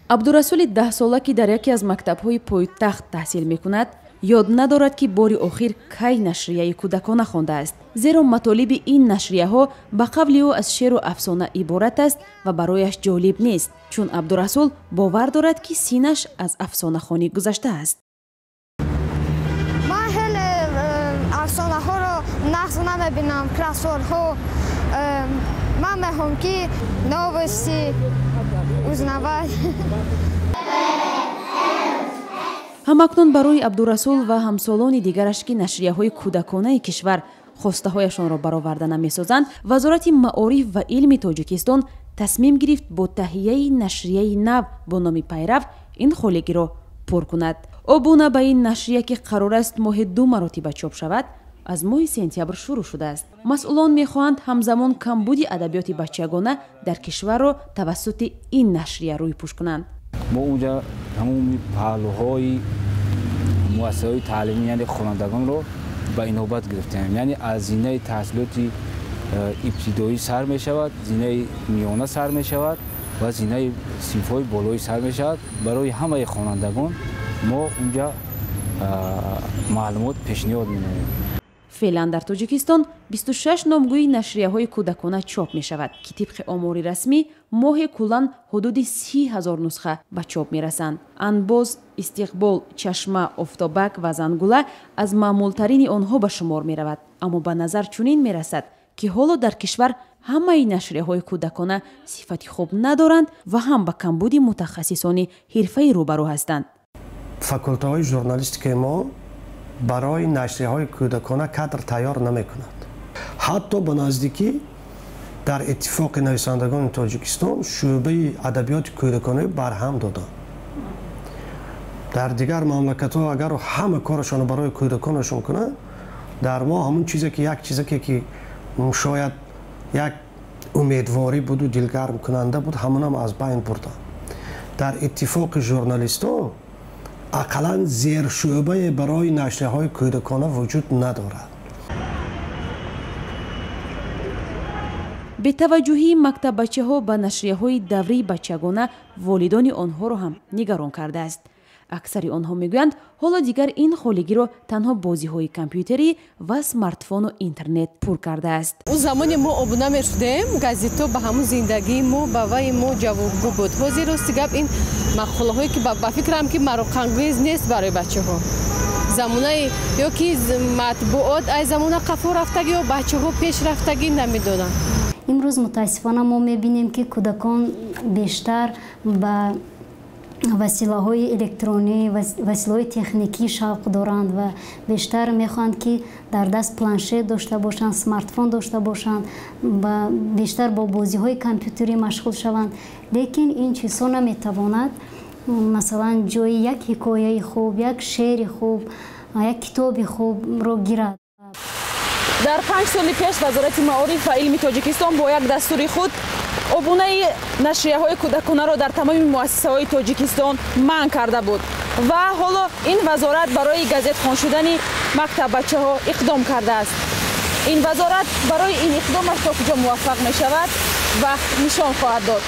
абдурасули 10 сола ки дар яке аз мактабҳои пойтахт таҳсил мекунад ёд надорад ки бори охир кай нашрияи кӯдакона хондааст, зеро матолиби ин нашрияҳо ба қавли ӯ аз шеру афсона иборат аст ва барояш ҷолиб нест, чун абдурасул бовар дорад ки синаш аз афсонахонӣ гузаштааст. ман ҳеле афсонаҳоро нағз намебинам, красворҳо. ман мехоҳам ки новости узнавад. ҳамакнун барои абдурасул ва ҳамсолони дигараш ки нашрияҳои кӯдаконаи кишвар хостаҳояшонро бароварда намесозанд, вазорати маориф ва илми Тоҷикистон тасмим гирифт бо таҳияи нашрияи нав бо номи Пайрав ин холигиро пур кунад. обуна ба ин нашрия ки қарор аст моҳи 2 маротиба чоп шавад, аз моҳи сентябр шурӯъ шудааст. масъулон мехоҳанд ҳамзамон камбуди адабиёти бачагона дар кишварро тавассути ин нашрия рӯйпӯш кунанд. мо унҷа ҳамони паҳлӯҳои муассисаҳои таълимӣ яъне хонандагонро ба инобат гирифтем, яъне аз зинаи таҳсилоти ибтидоӣ сар мешавад, зинаи миёна сар мешавад ва зинаи синфҳои болоӣ сар мешавад. барои ҳамаи хонандагон мо унҷа маълумот пешниҳод менамоем. феълан дар Тоҷикистон 26 номгӯи нашрияҳои кӯдакона чоп мешавад ки тибқи омори расмӣ моҳе куллан ҳудуди 30 000 нусха ба чоп мерасанд. Анбоз, Истиқбол, Чашма, Офтобак ва Зангула аз маъмултарини онҳо ба шумор меравад. аммо ба назар чунин мерасад ки ҳоло дар кишвар ҳамаи нашрияҳои кӯдакона сифати хуб надоранд ва ҳам ба камбуди мутахассисони ҳирфаӣ рӯбарӯ ҳастанд. факултаҳои журналистикаи мо барои нашрияҳои кӯдакона кадр тайёр намекунад. ҳатто ба наздикӣ дар иттифоқи нависандагони Тоҷикистон шӯъбаи адабиёти кӯдаконӣ барҳам доданд. дар дигар мамлакатҳо агар ҳама корашонро барои кӯдаконашон кунанд, дар мо ҳамон чизе ки як чизе ки шояд як умедворӣ буду дилгармкунанда буд, ҳамонам аз байн бурданд. дар иттифоқи журналистҳо ақаллан зершӯъбае барои нашрияҳои кӯдакона вуҷуд надорад. бетаваҷҷӯҳии мактаббачаҳо ба нашрияҳои даврии бачагона волидони онҳоро ҳам нигарон кардааст. аксари онҳо мегӯянд ҳоло дигар ин холигиро танҳо бозиҳои компютерӣ ва смартфону интернет пур кардааст. замоне мо обуна мешудем, газето ба ҳамун зиндагии мо ба ваи мо ҷавобгӯ буд. ҳозир рости гап ин мақолаҳое ки ба фикрам ки мароқангез нест барои бачаҳо. замонаи ё ки матбуот ай замона қафо рафтагӣ ё бачаҳо пешрафтагӣ намедонанд. имрӯз мутаассифона мо мебинем ки кӯдакон бештар ба василаҳои электронӣ, василаҳои техникӣ шавқ доранд ва бештар мехоҳанд ки дар даст планшет дошта бошанд, смартфон дошта бошанд ва бештар бо бозиҳои компютерӣ машғул шаванд. лекин ин чизҳо наметавонад масалан ҷои як ҳикояи хуб, як шеъри хуб, як китоби хубро гирад. дар 5 соли пеш вазорати маориф ва илми Тоҷикистон бо як дастури худ обунаи нашрияҳои кӯдаконаро дар тамоми муассисаҳои Тоҷикистон манъ карда буд ва ҳоло ин вазорат барои газетхон шудани мактаббачаҳо иқдом кардааст. ин вазорат барои ин иқдомаш то куҷо муваффақ мешавад вақт нишон хоҳад дод.